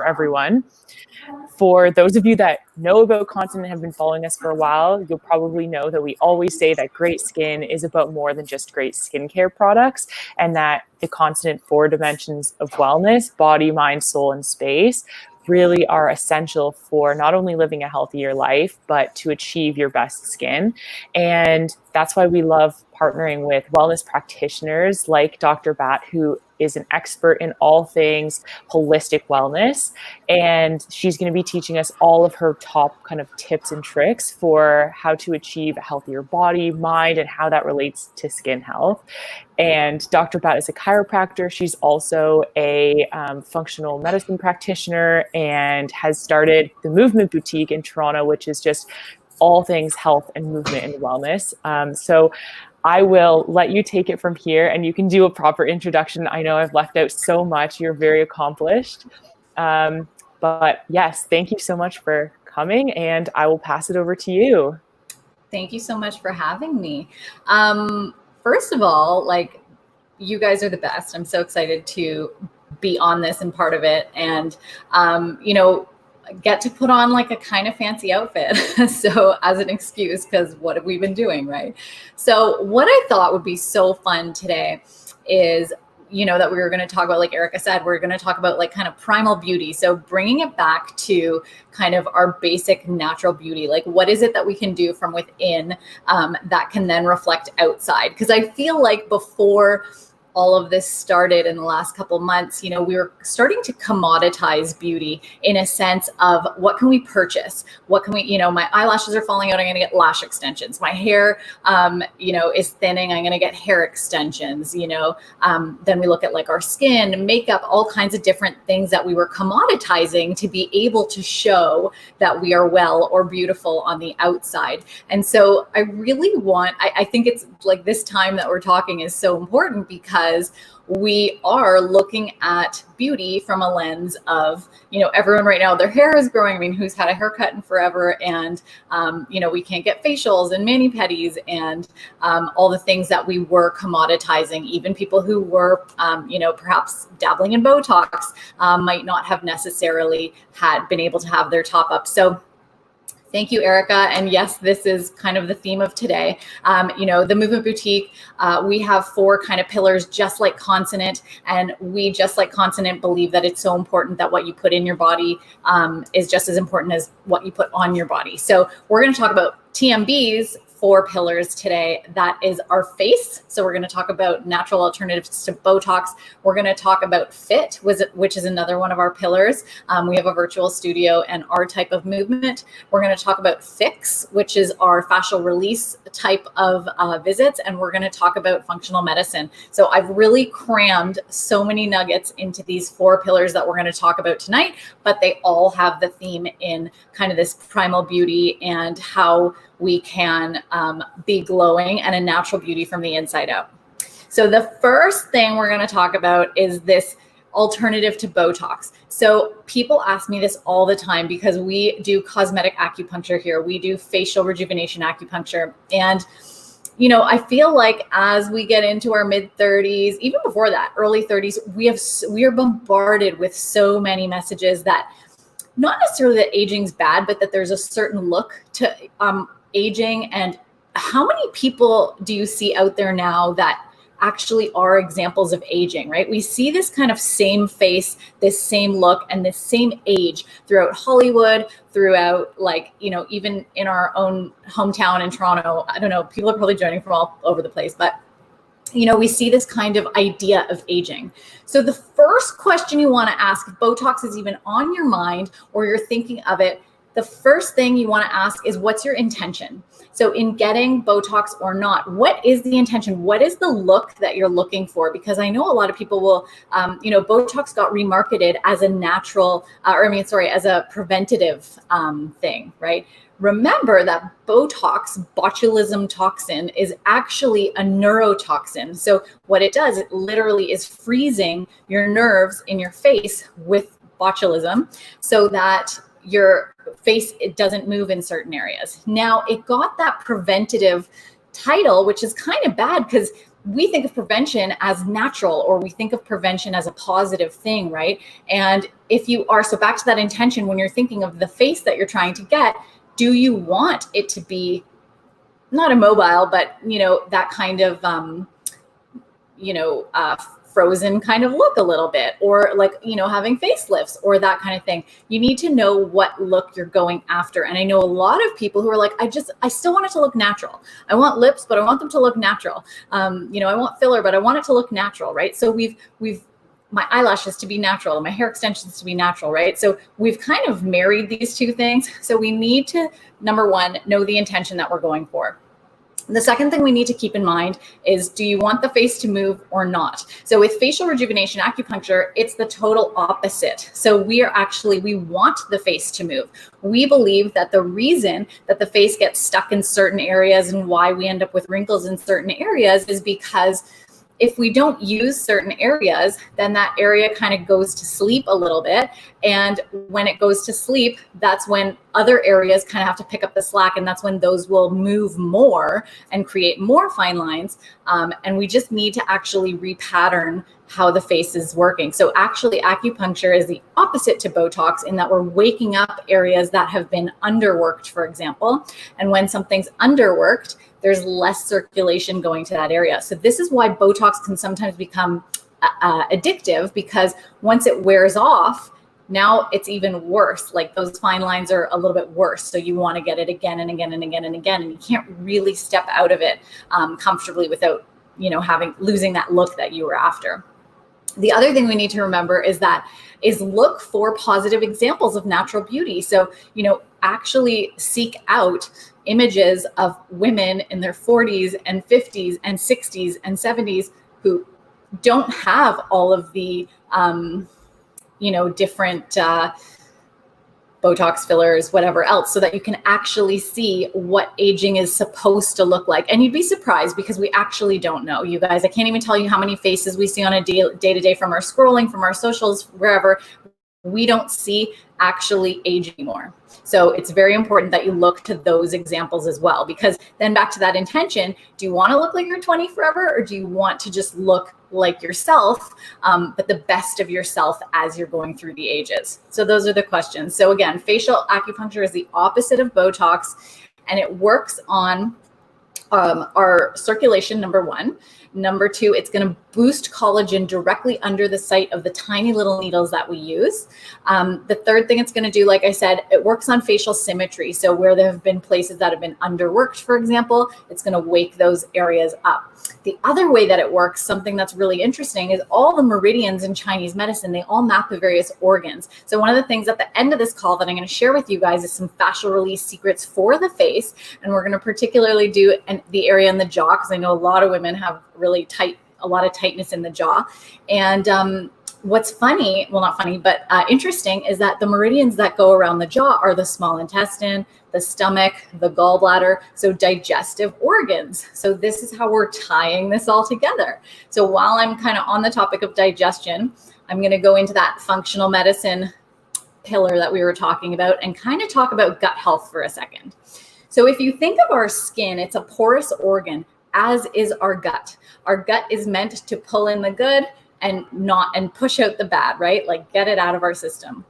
for everyone. For those of you that know about Continent and have been following us for a while, you'll probably know that we always say that great skin is about more than just great skincare products, and that the Continent 4 dimensions of wellness, body, mind, soul, and space, really are essential for not only living a healthier life, but to achieve your best skin. And that's why we love partnering with wellness practitioners like Dr. Bhat, who is an expert in all things holistic wellness. And she's going to be teaching us all of her top kind of tips and tricks for how to achieve a healthier body, mind, and how that relates to skin health. And Dr. Bhat is a chiropractor. She's also a functional medicine practitioner and has started the Movement Boutique in Toronto, which is just all things health and movement and wellness. So I will let you take it from here and you can do a proper introduction. I know I've left out so much. You're very accomplished. But yes, thank you so much for coming, and I will pass it over to you. Thank you so much for having me. First of all, like, you guys are the best. I'm so excited to be on this and part of it. And, get to put on like a kind of fancy outfit. So as an excuse, because what have we been doing, right? So what I thought would be so fun today is, that we were going to talk about, like Erica said, we're going to talk about like kind of primal beauty. So bringing it back to kind of our basic natural beauty, like what is it that we can do from within that can then reflect outside? Because I feel like before all of this started in the last couple months, we were starting to commoditize beauty in a sense of what can we purchase? What can we, my eyelashes are falling out, I'm going to get lash extensions. My hair, is thinning, I'm going to get hair extensions, then we look at like our skin, makeup, all kinds of different things that we were commoditizing to be able to show that we are well or beautiful on the outside. And so I really I think it's like this time that we're talking is so important because we are looking at beauty from a lens of, everyone right now, their hair is growing. I mean, who's had a haircut in forever? And, we can't get facials and mani-pedis and all the things that we were commoditizing. Even people who were, perhaps dabbling in Botox might not have necessarily been able to have their top up. So thank you, Erica. And yes, this is kind of the theme of today. The Movement Boutique, we have 4 kind of pillars, just like Continent. And we, just like Continent, believe that it's so important that what you put in your body is just as important as what you put on your body. So we're going to talk about TMB's 4 pillars today. That is our face. So we're going to talk about natural alternatives to Botox. We're going to talk about fit, which is another one of our pillars. We have a virtual studio and our type of movement. We're going to talk about fix, which is our fascial release type of visits. And we're going to talk about functional medicine. So I've really crammed so many nuggets into these 4 pillars that we're going to talk about tonight, but they all have the theme in kind of this primal beauty and how we can be glowing and a natural beauty from the inside out. So the first thing we're going to talk about is this alternative to Botox. So people ask me this all the time because we do cosmetic acupuncture here. We do facial rejuvenation acupuncture. And, I feel like as we get into our mid 30s, even before that, early 30s, we are bombarded with so many messages that not necessarily that aging's bad, but that there's a certain look to aging. And how many people do you see out there now that actually are examples of aging, right? We see this kind of same face, this same look, and this same age throughout Hollywood, throughout even in our own hometown in Toronto. I don't know, people are probably joining from all over the place, but we see this kind of idea of aging. So the first question you want to ask, if Botox is even on your mind or you're thinking of it, the first thing you want to ask is, what's your intention? So in getting Botox or not, what is the intention? What is the look that you're looking for? Because I know a lot of people will, Botox got remarketed as a natural, as a preventative thing, right? Remember that Botox, botulism toxin, is actually a neurotoxin. So what it does, it literally is freezing your nerves in your face with botulism so that your face, it doesn't move in certain areas. Now, it got that preventative title, which is kind of bad because we think of prevention as natural, or we think of prevention as a positive thing, right? And if you are, so back to that intention, when you're thinking of the face that you're trying to get, do you want it to be not immobile, but, you know, that kind of, frozen kind of look a little bit, or like, you know, having facelifts or that kind of thing. You need to know what look you're going after. And I know a lot of people who are like, I still want it to look natural. I want lips, but I want them to look natural. I want filler, but I want it to look natural, right? So we've my eyelashes to be natural and my hair extensions to be natural, right? So we've kind of married these two things. So we need to, number one, know the intention that we're going for. The second thing we need to keep in mind is, do you want the face to move or not? So with facial rejuvenation acupuncture, it's the total opposite. So we want the face to move. We believe that the reason that the face gets stuck in certain areas and why we end up with wrinkles in certain areas is because if we don't use certain areas, then that area kind of goes to sleep a little bit. And when it goes to sleep, that's when other areas kind of have to pick up the slack. And that's when those will move more and create more fine lines. And we just need to actually repattern how the face is working. So actually, acupuncture is the opposite to Botox in that we're waking up areas that have been underworked, for example. And when something's underworked, there's less circulation going to that area. So this is why Botox can sometimes become addictive, because once it wears off, now it's even worse. Like those fine lines are a little bit worse. So you want to get it again and again and again and again. And you can't really step out of it comfortably without, losing that look that you were after. The other thing we need to remember is look for positive examples of natural beauty. So, actually seek out images of women in their 40s and 50s and 60s and 70s who don't have all of the, different Botox fillers, whatever else, so that you can actually see what aging is supposed to look like. And you'd be surprised, because we actually don't know, you guys. I can't even tell you how many faces we see on a day-to-day from our scrolling, from our socials, wherever. We don't see actually age anymore. So it's very important that you look to those examples as well, because then back to that intention, do you want to look like you're 20 forever, or do you want to just look like yourself, but the best of yourself as you're going through the ages? So those are the questions. So again, facial acupuncture is the opposite of Botox, and it works on our circulation, number one. Number two, it's going to boost collagen directly under the site of the tiny little needles that we use. The third thing it's going to do, like I said, it works on facial symmetry. So where there have been places that have been underworked, for example, it's going to wake those areas up. The other way that it works, something that's really interesting, is all the meridians in Chinese medicine, they all map the various organs. So one of the things at the end of this call that I'm going to share with you guys is some fascial release secrets for the face. And we're going to particularly do the area in the jaw, because I know a lot of women have really a lot of tightness in the jaw. And what's funny, well, not funny, but interesting, is that the meridians that go around the jaw are the small intestine, the stomach, the gallbladder, so digestive organs. So this is how we're tying this all together. So while I'm kind of on the topic of digestion, I'm going to go into that functional medicine pillar that we were talking about and kind of talk about gut health for a second. So if you think of our skin, it's a porous organ, as is our gut. Our gut is meant to pull in the good and push out the bad, right? Like get it out of our system.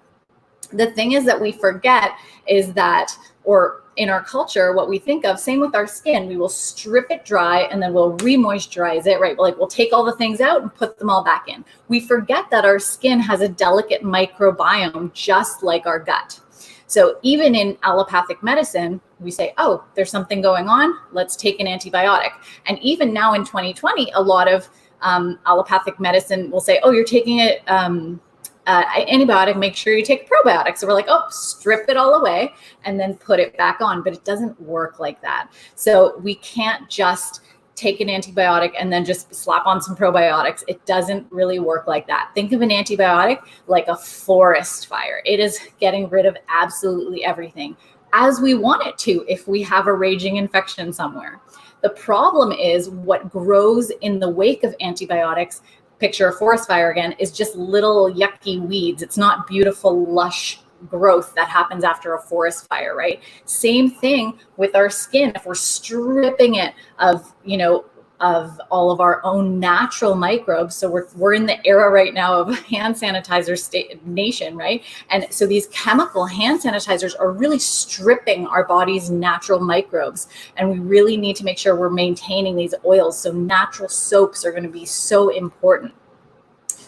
The thing is that we forget is that, or in our culture, what we think of, same with our skin, we will strip it dry and then we'll re-moisturize it, right? Like we'll take all the things out and put them all back in. We forget that our skin has a delicate microbiome, just like our gut. So even in allopathic medicine, we say, oh, there's something going on, let's take an antibiotic. And even now in 2020, a lot of allopathic medicine will say, oh, you're taking an antibiotic, make sure you take a probiotic. So we're like, oh, strip it all away and then put it back on. But it doesn't work like that. So we can't just take an antibiotic and then just slap on some probiotics. It doesn't really work like that. Think of an antibiotic like a forest fire. It is getting rid of absolutely everything, as we want it to if we have a raging infection somewhere. The problem is what grows in the wake of antibiotics, picture a forest fire again, is just little yucky weeds. It's not beautiful, lush growth that happens after a forest fire, right? Same thing with our skin. If we're stripping it of, of all of our own natural microbes. So we're in the era right now of hand sanitizer nation, right? And so these chemical hand sanitizers are really stripping our body's natural microbes. And we really need to make sure we're maintaining these oils. So natural soaps are going to be so important.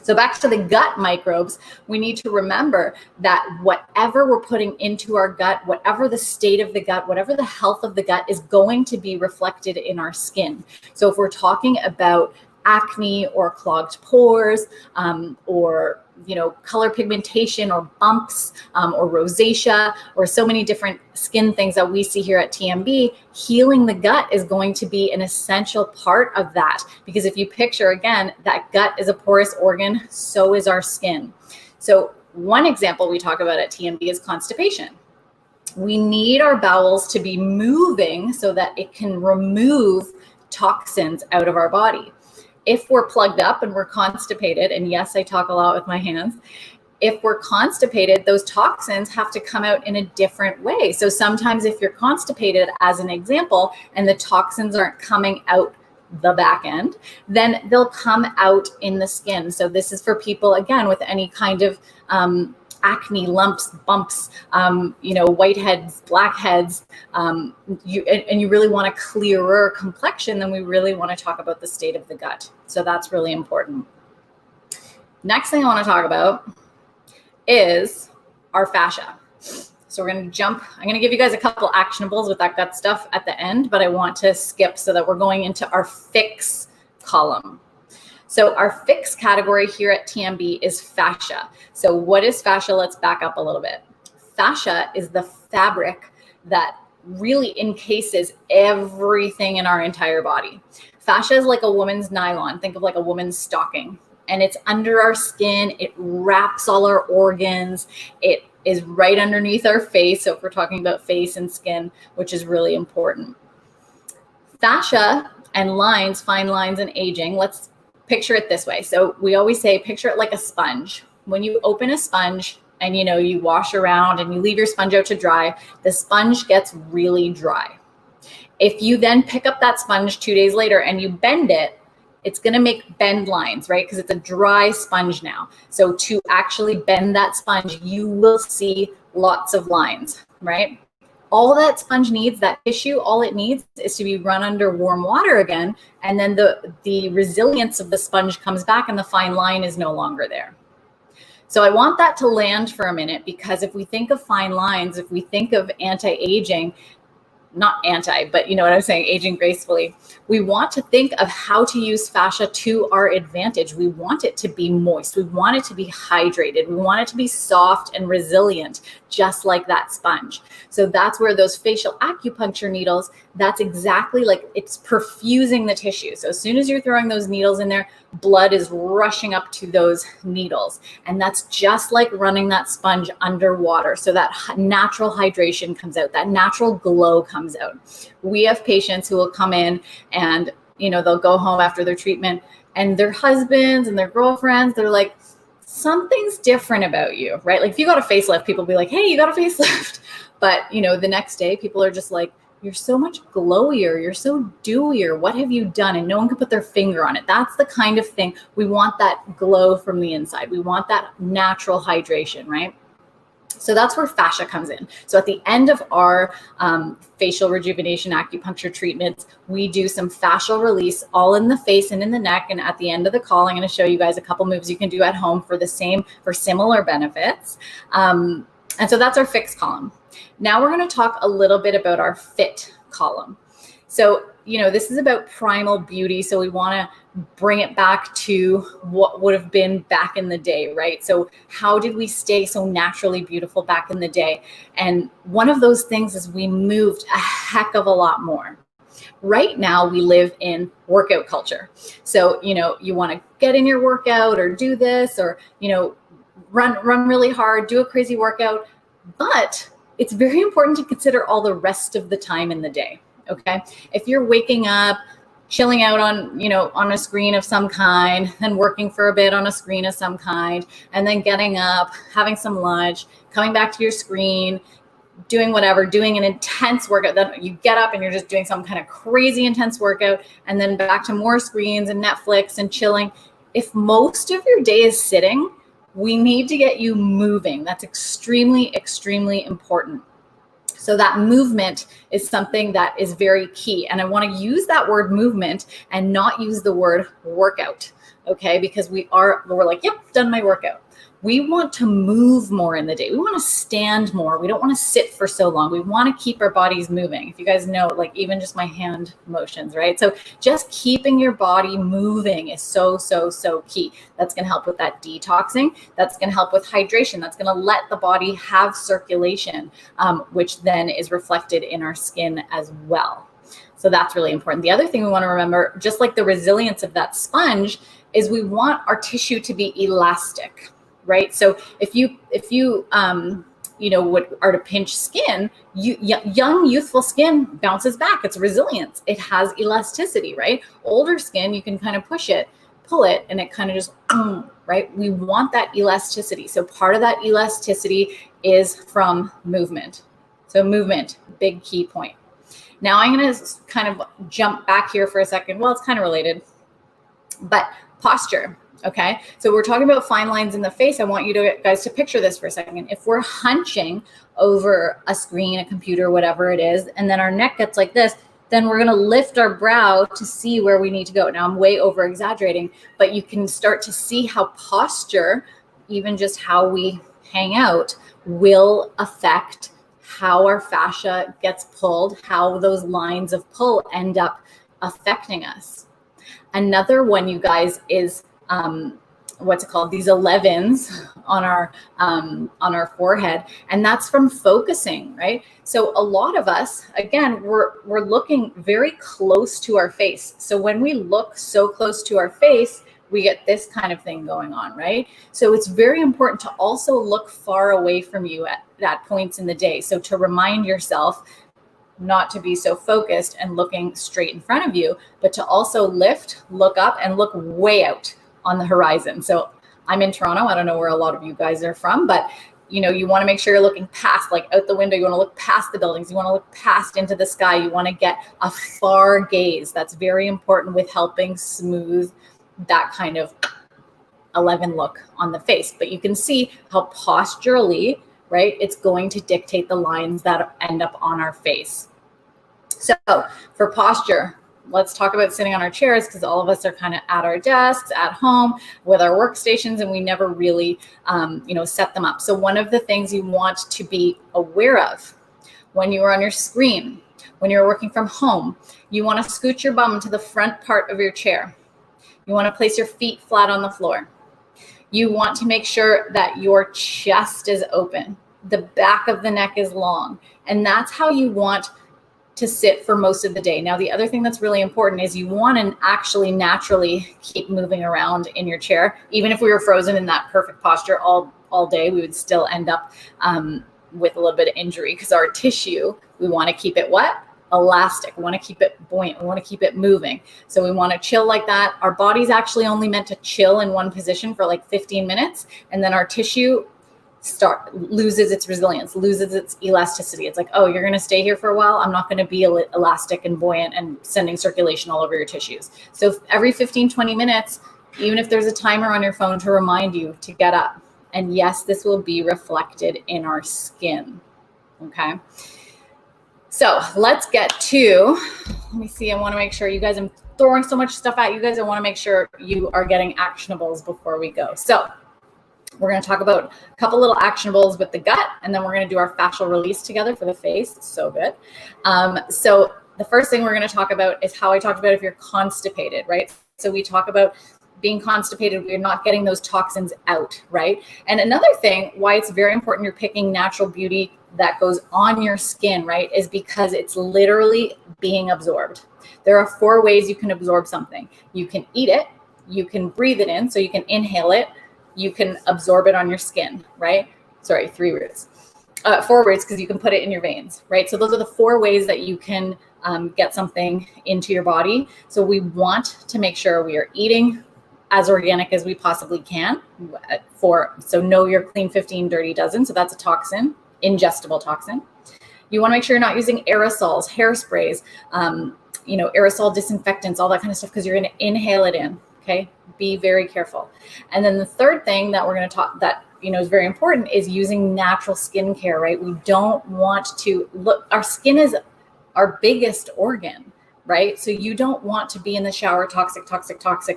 So back to the gut microbes, we need to remember that whatever we're putting into our gut, whatever the state of the gut, whatever the health of the gut is going to be reflected in our skin. So if we're talking about acne or clogged pores, or color pigmentation or bumps, or rosacea, or so many different skin things that we see here at TMB, healing the gut is going to be an essential part of that. Because if you picture, again, that gut is a porous organ, so is our skin. So one example we talk about at TMB is constipation. We need our bowels to be moving so that it can remove toxins out of our body. If we're plugged up and we're constipated, and yes, I talk a lot with my hands, if we're constipated, those toxins have to come out in a different way. So sometimes if you're constipated, as an example, and the toxins aren't coming out the back end, then they'll come out in the skin. So this is for people, again, with any kind of acne, lumps, bumps, whiteheads, blackheads, and you really want a clearer complexion, then we really want to talk about the state of the gut. So that's really important. Next thing I want to talk about is our fascia. So we're going to I'm going to give you guys a couple actionables with that gut stuff at the end, but I want to skip so that we're going into our fix column. So our fix category here at TMB is fascia. So what is fascia? Let's back up a little bit. Fascia is the fabric that really encases everything in our entire body. Fascia is like a woman's nylon. Think of like a woman's stocking. And it's under our skin. It wraps all our organs. It is right underneath our face. So if we're talking about face and skin, which is really important. Fascia and lines, fine lines and aging, let's picture it this way. So we always say, picture it like a sponge. When you open a sponge and you wash around and you leave your sponge out to dry, the sponge gets really dry. If you then pick up that sponge 2 days later and you bend it, it's going to make bend lines, right? Because it's a dry sponge now. So to actually bend that sponge, you will see lots of lines, right? All that sponge needs, that tissue, all it needs is to be run under warm water again. And then the resilience of the sponge comes back and the fine line is no longer there. So I want that to land for a minute, because if we think of fine lines, if we think of anti-aging, not anti, but you know what I'm saying, aging gracefully, we want to think of how to use fascia to our advantage. We want it to be moist. We want it to be hydrated. We want it to be soft and resilient, just like that sponge. So that's where those facial acupuncture needles, that's exactly like it's perfusing the tissue. So as soon as you're throwing those needles in there, blood is rushing up to those needles. And that's just like running that sponge underwater. So that natural hydration comes out, that natural glow comes out. We have patients who will come in and, they'll go home after their treatment and their husbands and their girlfriends, they're like, something's different about you, right? Like if you got a facelift, people will be like, hey, you got a facelift. But, the next day people are just like, you're so much glowier. You're so dewier. What have you done? And no one can put their finger on it. That's the kind of thing. We want that glow from the inside. We want that natural hydration, right? So that's where fascia comes in. So at the end of our facial rejuvenation acupuncture treatments, we do some fascial release all in the face and in the neck. And at the end of the call, I'm going to show you guys a couple moves you can do at home for similar benefits. And so that's our fix column. Now we're going to talk a little bit about our fit column. So, this is about primal beauty. So we want to bring it back to what would have been back in the day, right? So how did we stay so naturally beautiful back in the day? And one of those things is we moved a heck of a lot more. Right now we live in workout culture. So, you want to get in your workout or do this or, run really hard, do a crazy workout. But it's very important to consider all the rest of the time in the day. Okay. If you're waking up, chilling out on a screen of some kind, then working for a bit on a screen of some kind, and then getting up, having some lunch, coming back to your screen, doing whatever, doing an intense workout. Then you get up and you're just doing some kind of crazy intense workout, and then back to more screens and Netflix and chilling. If most of your day is sitting, we need to get you moving. That's extremely, extremely important. So that movement is something that is very key. And I want to use that word movement and not use the word workout, okay? Because we're like, yep, done my workout. We want to move more in the day. We want to stand more. We don't want to sit for so long. We want to keep our bodies moving. If you guys know, like even just my hand motions, right? So just keeping your body moving is so, so, so key. That's going to help with that detoxing. That's going to help with hydration. That's going to let the body have circulation, which then is reflected in our skin as well. So that's really important. The other thing we want to remember, just like the resilience of that sponge, is we want our tissue to be elastic. Right. So if you what are to pinch skin, young, youthful skin bounces back. It's resilience. It has elasticity, right? Older skin, you can kind of pull it, and it kind of just, right? We want that elasticity. So part of that elasticity is from movement. So movement, big key point. Now I'm going to kind of jump back here for a second. Well, it's kind of related, but posture. Okay, so we're talking about fine lines in the face. I want you guys to picture this for a second. If we're hunching over a screen, a computer, whatever it is, and then our neck gets like this, then we're going to lift our brow to see where we need to go. Now I'm way over exaggerating, but you can start to see how posture, even just how we hang out, will affect how our fascia gets pulled, how those lines of pull end up affecting us. Another one, you guys, is what's it called? These 11s on our forehead, and that's from focusing, right? So a lot of us, again, we're looking very close to our face. So when we look so close to our face, we get this kind of thing going on, right? So it's very important to also look far away from you at points in the day. So to remind yourself not to be so focused and looking straight in front of you, but to also lift, look up, and look way out on the horizon. So I'm in Toronto. I don't know where a lot of you guys are from, but you want to make sure you're looking past, like out the window. You want to look past the buildings. You want to look past into the sky. You want to get a far gaze. That's very important with helping smooth that kind of 11 look on the face. But you can see how posturally, right, it's going to dictate the lines that end up on our face. So for posture, let's talk about sitting on our chairs, because all of us are kind of at our desks, at home with our workstations, and we never really, set them up. So one of the things you want to be aware of when you are on your screen, when you're working from home, you want to scoot your bum to the front part of your chair. You want to place your feet flat on the floor. You want to make sure that your chest is open. The back of the neck is long. And that's how you want to sit for most of the day. Now, the other thing that's really important is you want to actually naturally keep moving around in your chair. Even if we were frozen in that perfect posture all day, we would still end up with a little bit of injury, because our tissue, we want to keep it what? Elastic. We want to keep it buoyant. We want to keep it moving. So we want to chill like that. Our body's actually only meant to chill in one position for like 15 minutes. And then our tissue loses its resilience, loses its elasticity. It's like, oh, you're going to stay here for a while. I'm not going to be elastic and buoyant and sending circulation all over your tissues. So every 15, 20 minutes, even if there's a timer on your phone to remind you to get up. And yes, this will be reflected in our skin. Okay. So let's get to, let me see. I want to make sure you guys, I'm throwing so much stuff at you guys. I want to make sure you are getting actionables before we go. So we're going to talk about a couple little actionables with the gut, and then we're going to do our fascial release together for the face. It's so good. So the first thing we're going to talk about is how I talked about if you're constipated, right? So we talk about being constipated, we're not getting those toxins out, right? And another thing why it's very important you're picking natural beauty that goes on your skin, right, is because it's literally being absorbed. There are 4 ways you can absorb something. You can eat it, you can breathe it in, so you can inhale it, you can absorb it on your skin, right? Sorry, 3 words. 4 words, because you can put it in your veins, right? So those are the 4 ways that you can get something into your body. So we want to make sure we are eating as organic as we possibly can. So know your clean 15, dirty dozen. So that's a toxin. ingestible toxin. You want to make sure you're not using aerosols, hairsprays, aerosol disinfectants, all that kind of stuff, because you're going to inhale it in. Okay, be very careful. And then the third thing that we're going to talk that is very important is using natural skincare. Right? We don't want to look. Our skin is our biggest organ. Right? So you don't want to be in the shower, toxic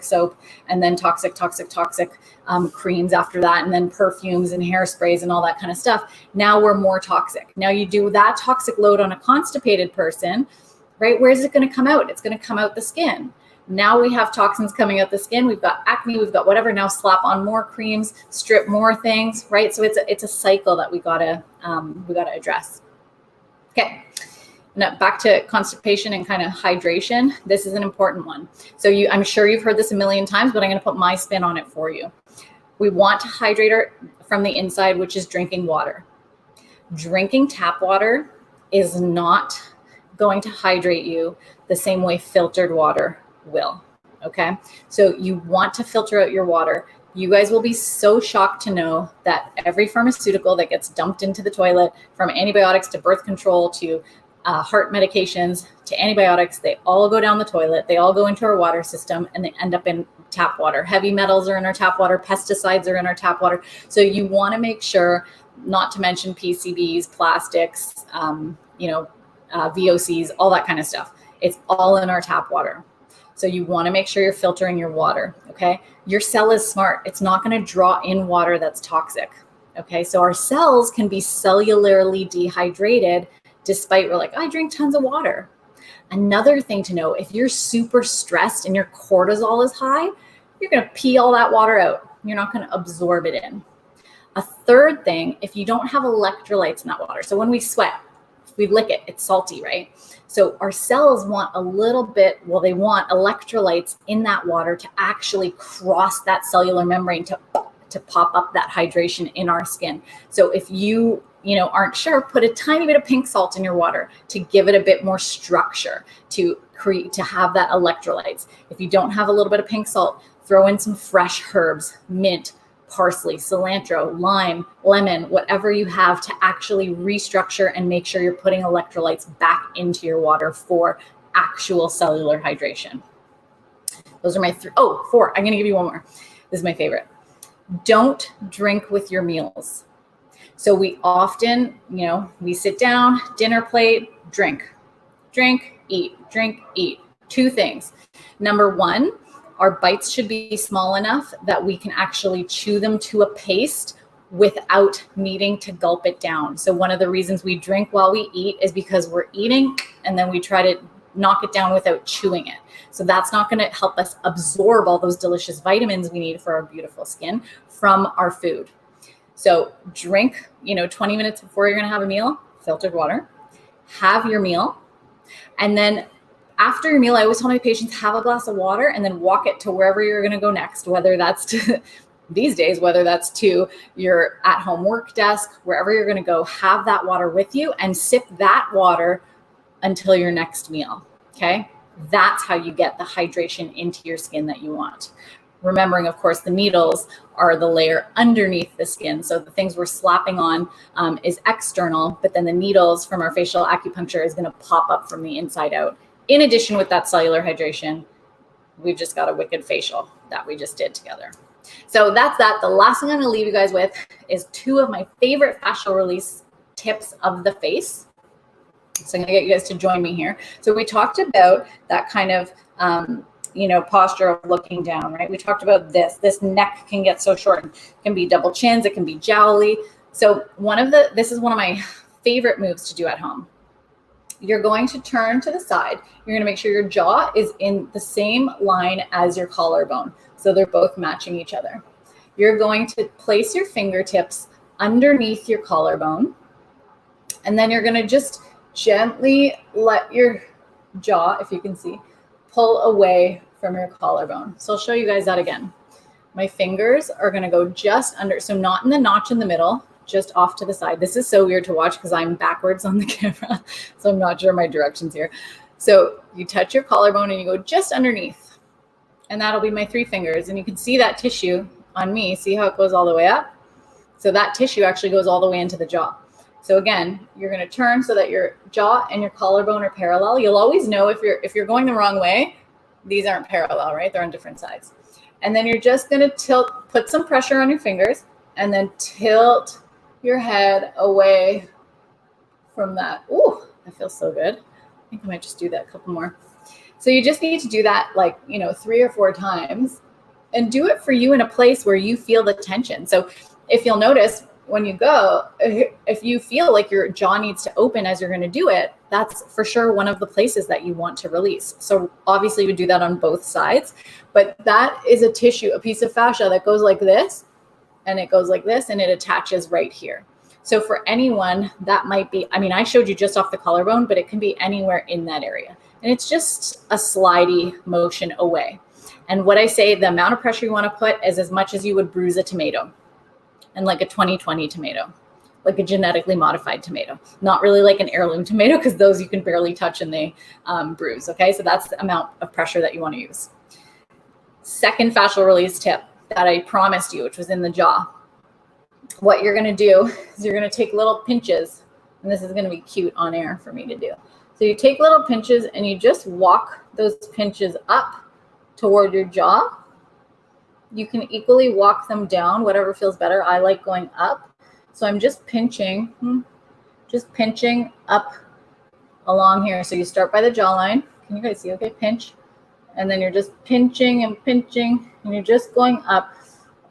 soap, and then toxic creams after that, and then perfumes and hairsprays and all that kind of stuff. Now we're more toxic. Now you do that toxic load on a constipated person, right? Where's it going to come out? It's going to come out the skin. Now we have toxins coming out the skin. We've got acne, we've got whatever. Now slap on more creams, strip more things, right? So it's a cycle that we gotta address. Okay. Now back to constipation and kind of hydration. This is an important one. So I'm sure you've heard this a million times, but I'm going to put my spin on it for you. We want to hydrate from the inside, which is drinking water. Drinking tap water is not going to hydrate you the same way filtered water will. Okay. So you want to filter out your water. You guys will be so shocked to know that every pharmaceutical that gets dumped into the toilet, from antibiotics to birth control to heart medications to antibiotics, they all go down the toilet. They all go into our water system and they end up in tap water. Heavy metals are in our tap water. Pesticides are in our tap water. So you want to make sure, not to mention PCBs, plastics, VOCs, all that kind of stuff. It's all in our tap water. So you want to make sure you're filtering your water. Okay. Your cell is smart. It's not going to draw in water that's toxic. Okay. So our cells can be cellularly dehydrated despite we're like, I drink tons of water. Another thing to know, if you're super stressed and your cortisol is high, you're going to pee all that water out. You're not going to absorb it in. A third thing, if you don't have electrolytes in that water. So when we sweat, if we lick it, it's salty, right? So our cells want a little bit, they want electrolytes in that water to actually cross that cellular membrane to pop up that hydration in our skin. So if you aren't sure, put a tiny bit of pink salt in your water to give it a bit more structure to have that electrolytes. If you don't have a little bit of pink salt, throw in some fresh herbs, mint, parsley, cilantro, lime, lemon, whatever you have to actually restructure and make sure you're putting electrolytes back into your water for actual cellular hydration. Those are my four. I'm going to give you one more. This is my favorite. Don't drink with your meals. So we often, we sit down, dinner plate, drink, eat. Two things. Number one, our bites should be small enough that we can actually chew them to a paste without needing to gulp it down. So one of the reasons we drink while we eat is because we're eating and then we try to knock it down without chewing it. So that's not going to help us absorb all those delicious vitamins we need for our beautiful skin from our food. So drink, 20 minutes before you're going to have a meal, filtered water, have your meal. And then after your meal, I always tell my patients, have a glass of water and then walk it to wherever you're going to go next, whether that's to these days, whether that's to your at-home work desk, wherever you're going to go, have that water with you and sip that water until your next meal. Okay. That's how you get the hydration into your skin that you want. Remembering, of course, the needles are the layer underneath the skin. So the things we're slapping on is external, but then the needles from our facial acupuncture is going to pop up from the inside out. In addition, with that cellular hydration, we've just got a wicked facial that we just did together. So that's that. The last thing I'm going to leave you guys with is two of my favorite fascial release tips of the face. So I'm going to get you guys to join me here. So we talked about that kind of posture of looking down, right? We talked about this neck can get so short, it can be double chins, it can be jowly. So this is one of my favorite moves to do at home. You're going to turn to the side. You're going to make sure your jaw is in the same line as your collarbone. So they're both matching each other. You're going to place your fingertips underneath your collarbone. And then you're going to just gently let your jaw, if you can see, pull away from your collarbone. So I'll show you guys that again. My fingers are going to go just under, so not in the notch in the middle, just off to the side. This is so weird to watch because I'm backwards on the camera, so I'm not sure my directions here. So you touch your collarbone and you go just underneath, and that'll be my 3 fingers. And you can see that tissue on me. See how it goes all the way up? So that tissue actually goes all the way into the jaw. So again, you're going to turn so that your jaw and your collarbone are parallel. You'll always know if you're going the wrong way, these aren't parallel, right? They're on different sides. And then you're just going to put some pressure on your fingers, and then tilt your head away from that. Ooh, that feels so good. I think I might just do that a couple more. So you just need to do that 3 or 4 times, and do it for you in a place where you feel the tension. So if you'll notice, when you go, if you feel like your jaw needs to open as you're going to do it, that's for sure one of the places that you want to release. So obviously you would do that on both sides, but that is a tissue, a piece of fascia that goes like this, and it goes like this, and it attaches right here. So for anyone, that might be, I showed you just off the collarbone, but it can be anywhere in that area. And it's just a slidey motion away. And what I say, the amount of pressure you want to put is as much as you would bruise a tomato, and like a 20/20 tomato, like a genetically modified tomato, not really like an heirloom tomato, because those you can barely touch and they bruise. Okay, so that's the amount of pressure that you want to use. Second fascial release tip that I promised you, which was in the jaw. What you're going to do is you're going to take little pinches, and this is going to be cute on air for me to do. So you take little pinches and you just walk those pinches up toward your jaw. You can equally walk them down, whatever feels better. I like going up. So I'm just pinching up along here. So you start by the jawline. Can you guys see? Okay, pinch. And then you're just pinching and pinching, and you're just going up.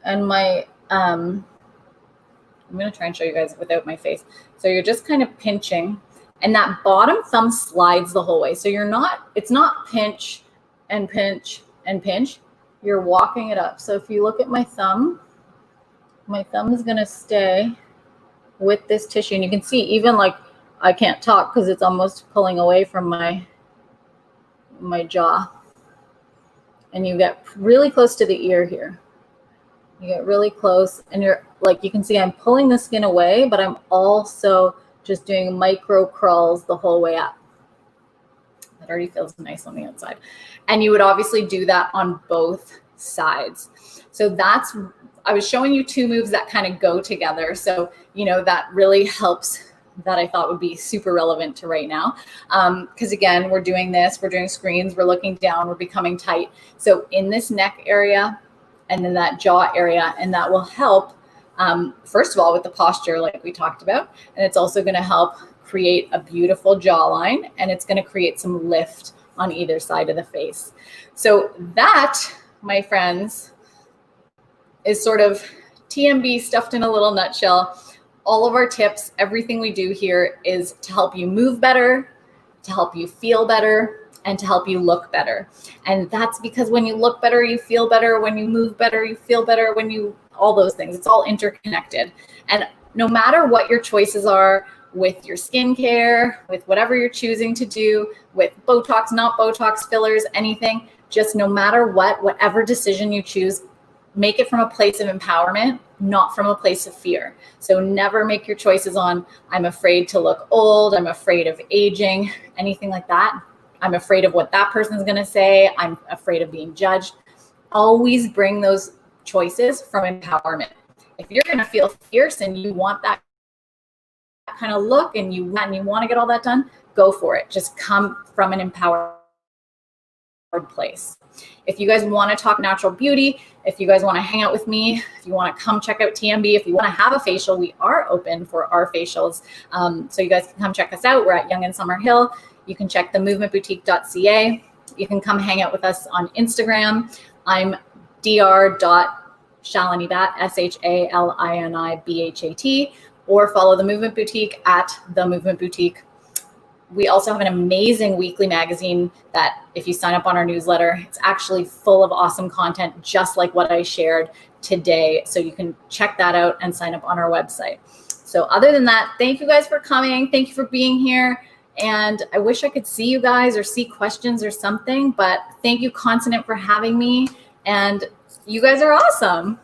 And I'm going to try and show you guys without my face. So you're just kind of pinching, and that bottom thumb slides the whole way. So it's not pinch and pinch and pinch. You're walking it up. So if you look at my thumb is going to stay with this tissue. And you can see even like I can't talk because it's almost pulling away from my jaw. And you get really close to the ear here. You get really close, and you're like, you can see I'm pulling the skin away, but I'm also just doing micro crawls the whole way up. That already feels nice on the outside. And you would obviously do that on both sides. So I was showing you 2 moves that kind of go together. So, that really helps, that I thought would be super relevant to right now. Because again, we're doing screens, we're looking down, we're becoming tight. So in this neck area and then that jaw area, and that will help, first of all, with the posture like we talked about. And it's also going to help create a beautiful jawline, and it's going to create some lift on either side of the face. So that, my friends, is sort of TMB stuffed in a little nutshell. All of our tips, everything we do here is to help you move better, to help you feel better, and to help you look better. And that's because when you look better, you feel better. When you move better, you feel better. All those things, it's all interconnected. And no matter what your choices are with your skincare, with whatever you're choosing to do, with Botox, not Botox, fillers, anything, just no matter whatever decision you choose, make it from a place of empowerment, not from a place of fear. So never make your choices on, I'm afraid to look old, I'm afraid of aging, anything like that. I'm afraid of what that person's going to say. I'm afraid of being judged. Always bring those choices from empowerment. If you're going to feel fierce and you want that kind of look and you want to get all that done, go for it. Just come from an empowered place. If you guys want to talk natural beauty, if you guys want to hang out with me, if you want to come check out TMB, if you want to have a facial, we are open for our facials. So you guys can come check us out. We're at Yonge and Summerhill. You can check the movementboutique.ca. You can come hang out with us on Instagram. I'm dr.Shalini Bhat, SHALINIBHAT, or follow the Movement Boutique at the Movement Boutique. We also have an amazing weekly magazine that if you sign up on our newsletter, it's actually full of awesome content, just like what I shared today. So you can check that out and sign up on our website. So other than that, thank you guys for coming. Thank you for being here. And I wish I could see you guys or see questions or something, but thank you, Consonant, for having me. And you guys are awesome.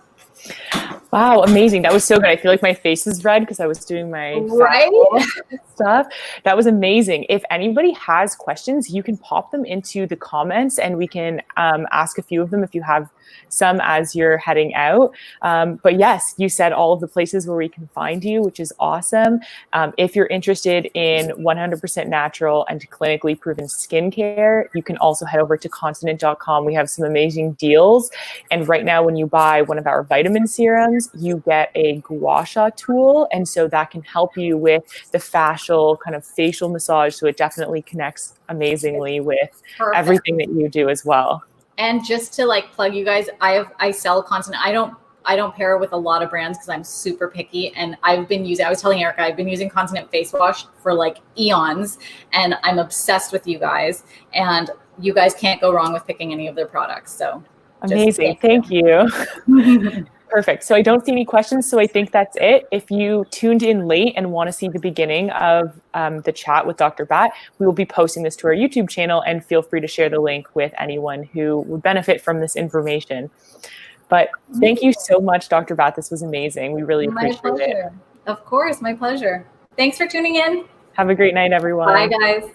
Wow, amazing. That was so good. I feel like my face is red because I was doing my Right? fascial stuff. That was amazing. If anybody has questions, you can pop them into the comments and we can ask a few of them if you have some as you're heading out. But yes, you said all of the places where we can find you, which is awesome. If you're interested in 100% natural and clinically proven skincare, you can also head over to continent.com. We have some amazing deals. And right now, when you buy one of our vitamin serums, you get a gua sha tool. And so that can help you with the fascial kind of facial massage. So it definitely connects amazingly with everything that you do as well. And just to like plug you guys, I sell Continent. I don't pair with a lot of brands because I'm super picky. And I was telling Erica, I've been using Continent face wash for like eons, and I'm obsessed with you guys. And you guys can't go wrong with picking any of their products. So amazing. Thank you. Perfect. So I don't see any questions. So I think that's it. If you tuned in late and want to see the beginning of the chat with Dr. Bhat, we will be posting this to our YouTube channel, and feel free to share the link with anyone who would benefit from this information. But thank you so much, Dr. Bhat. This was amazing. We really appreciate it. Of course, my pleasure. Thanks for tuning in. Have a great night, everyone. Bye, guys.